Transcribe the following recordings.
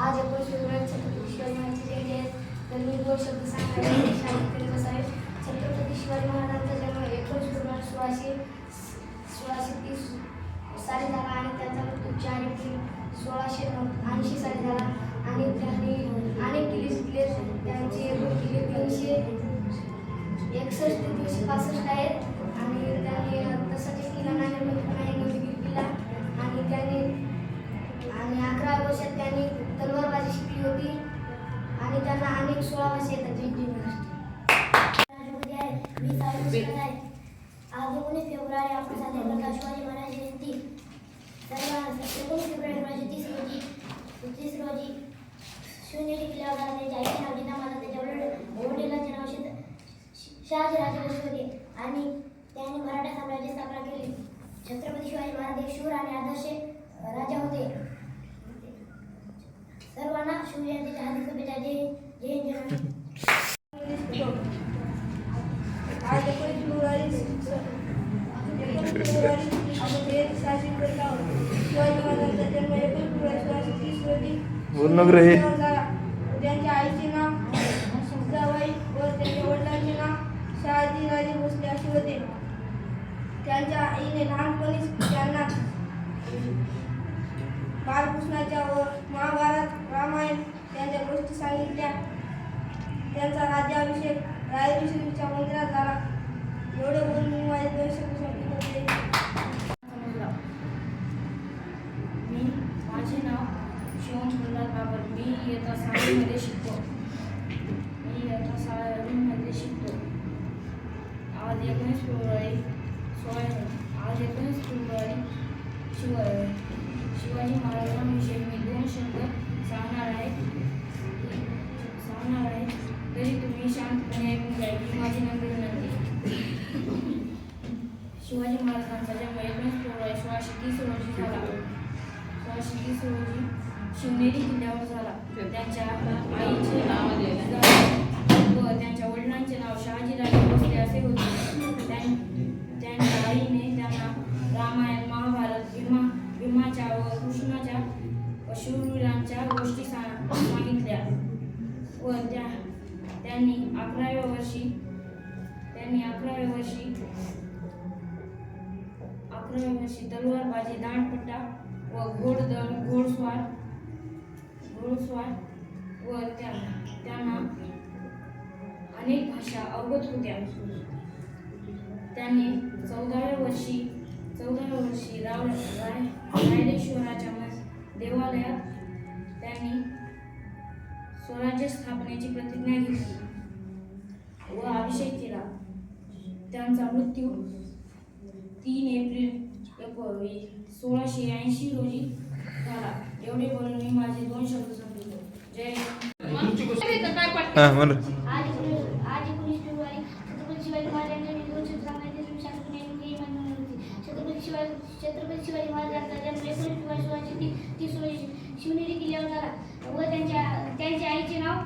आज आपण शिवराज छत्रपती शिवाजी महाराजांची जयंती आहे. तर मी दोन शब्द सांगणार आहे. छत्रपती शिवाजी महाराजांचा जन्म 19 फेब्रुवारी 1630 साली झाला आणि त्यांचा मृत्यू 4 एप्रिल 1680 साली झाला. आणि त्यांनी अनेक किल्ले जिंकले. त्यांचे एकूण किल्ले 361 ते 365 आहेत. आणि त्यांनी तसंच एक किल्ला नाणेमध्ये पण आहे, नवगिरी किल्ला. आणि त्यांनी 11 वर्षात त्यांनी तलवारबाजी शिकली होती. आणि त्यांना अनेक 16 वर्ष येतात जयंती आज 19 फेब्रुवारी आपण साजरी करतो शिवाजी महाराज जयंती. 19 फेब्रुवारी 1930 रोजी शिवनेरी किल्ल्यावर झाला. त्याच्या आईचे नाव जिजामाता, त्याच्या वडिलांचे नाव शहाजीराजे भोसले होते. आणि त्यांनी मराठा साम्राज्याची स्थापना केली. छत्रपती शिवाजी महाराज एक शूर आणि आदर्श राजा होते. सर्वांना शिवजयंतीच्या हार्दिक शुभेच्छा. जय हिंद. आज 19 फेब्रुवारी आपण साजरी करत आहोत. शिवाजी महाराजांचा जन्म 19 फेब्रुवारी 1630 रोजी झाला. त्यांच्या आईचे नाव जिजाबाई व त्यांच्या वडिलांचे नाव शहाजीराजे भोसले असे होते. त्यांच्या आईने लहानपणीच त्यांना बालकृष्णाच्या व महाभारत रामायण त्यांच्या गोष्टी सांगितल्या. त्यांचा राज्याभिषेक रायरेश्वरीच्या मंदिरात झाला. एवढे बोलून मी माझे 2 शब्द संपवते. माझे नाव शिवम सुंदर बाबर. मी इयत्ता 6वी मध्ये शिकतो. आज 19 फेब्रुवारी शिवाजी महाराजांविषयी मी 2 शब्द सांगणार आहे. तरी तुम्ही शांतपणे ऐकून घ्या ही माझी नम्र विनंती. शिवाजी महाराजांचा जन्म 19 फेब्रुवारी 1630 रोजी झाला. 1630 रोजी शिवनेरी किल्ल्यावर झाला. त्यांच्या आईचे नाव व त्यांच्या वडिलांचे नाव शहाजीराजे भोसले असे होते. त्यांच्या आईने त्यांना रामायण, महाभारत, भीमाच्या व कृष्णाच्या व शूरवीरांच्या गोष्टी सांगितल्या. व त्यांनी 11व्या वर्षी तलवारबाजी, दांडपट्टा व घोडस्वार व त्यांना अनेक भाषा अवगत होत्या. त्यांनी 14व्या वर्षी रायरेश्वराच्या देवालयात त्यांनी स्वराज्य स्थापनेची प्रतिज्ञा घेतली व अभिषेक केला. त्यांचा मृत्यू 3 एप्रिल 1680 रोजी झाला. एवढे बोलून मी माझे 2 शब्द संपवतो. जय हिंद. आज 19 फेब्रुवारी छत्रपती शिवाजी महाराजांच्या 2 शब्द सांगण्याचे शासनाने छत्रपती शिवाजी महाराजांचा जन्म 19 फेब्रुवारी 1630 रोजी शिवनेरी किल्ल्यावर झाला. व त्यांच्या आईचे नाव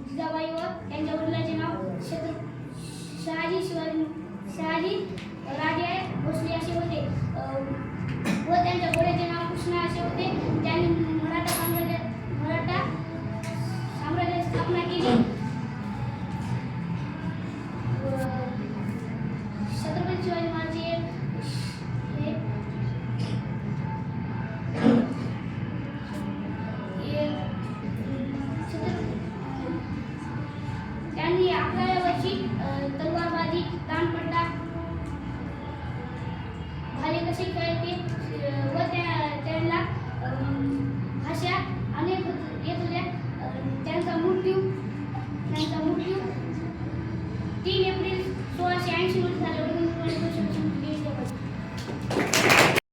जिजाबाई व त्यांच्या वडिलांचे नाव शहाजी राजे भोसले असे होते. व त्यांच्या घोड्याचे नाव कृष्णा असे होते. त्यांनी